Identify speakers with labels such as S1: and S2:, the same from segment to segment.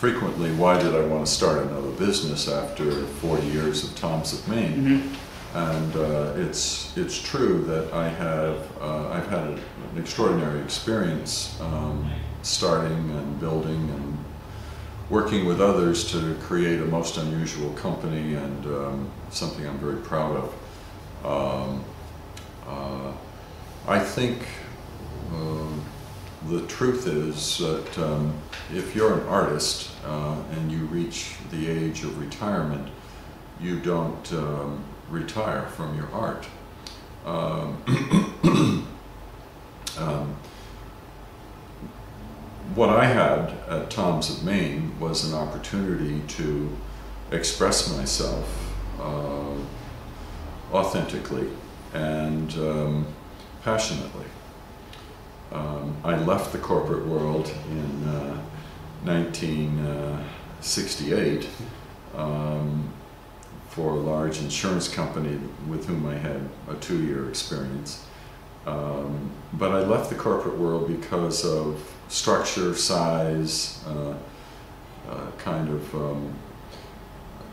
S1: Frequently, why did I want to start another business after 40 years of Tom's of Maine?
S2: Mm-hmm.
S1: And it's true that I've had an extraordinary experience starting and building and working with others to create a most unusual company, and something I'm very proud of. I think the truth is that if you're an artist and you reach the age of retirement, you don't retire from your art. What I had at Tom's of Maine was an opportunity to express myself authentically and passionately. I left the corporate world in 1968 for a large insurance company with whom I had a 2-year experience. But I left the corporate world because of structure, size, kind of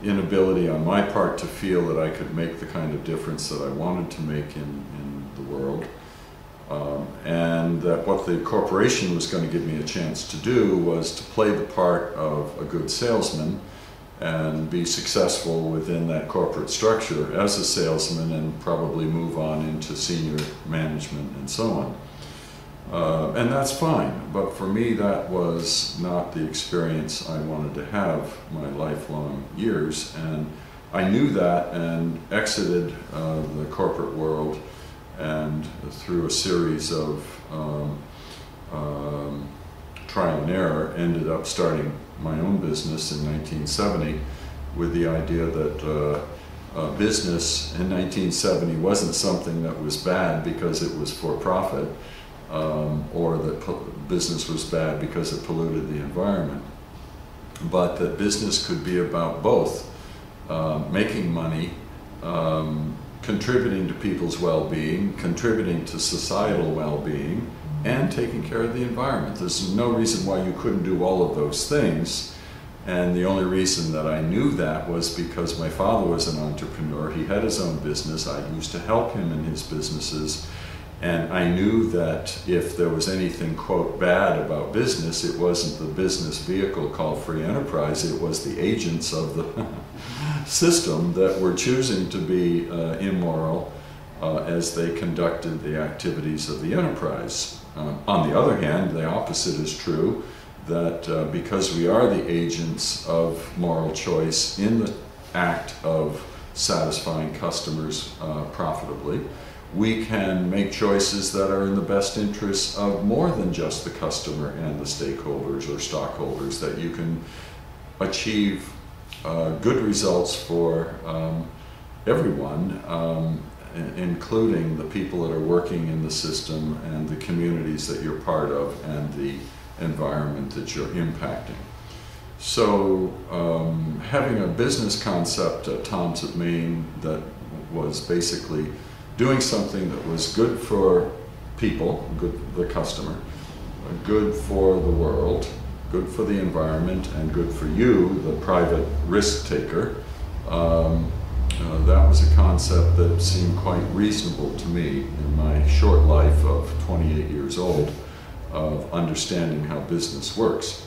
S1: inability on my part to feel that I could make the kind of difference that I wanted to make in the world. And that what the corporation was going to give me a chance to do was to play the part of a good salesman and be successful within that corporate structure as a salesman and probably move on into senior management and so on. And that's fine, but for me that was not the experience I wanted to have my lifelong years, and I knew that and exited the corporate world, and through a series of trial and error ended up starting my own business in 1970 with the idea that business in 1970 wasn't something that was bad because it was for profit, or that business was bad because it polluted the environment, but that business could be about both making money, contributing to people's well-being, contributing to societal well-being, and taking care of the environment. There's no reason why you couldn't do all of those things, and the only reason that I knew that was because my father was an entrepreneur. He had his own business. I used to help him in his businesses, and I knew that if there was anything, quote, bad about business, it wasn't the business vehicle called free enterprise, it was the agents of the system that were choosing to be immoral as they conducted the activities of the enterprise. On the other hand, the opposite is true, that because we are the agents of moral choice in the act of satisfying customers profitably, we can make choices that are in the best interests of more than just the customer and the stakeholders or stockholders, that you can achieve good results for everyone, including the people that are working in the system and the communities that you're part of and the environment that you're impacting. So having a business concept at Tom's of Maine that was basically doing something that was good for people, good for the customer, good for the world, good for the environment, and good for you, the private risk taker, that was a concept that seemed quite reasonable to me in my short life of 28 years old of understanding how business works.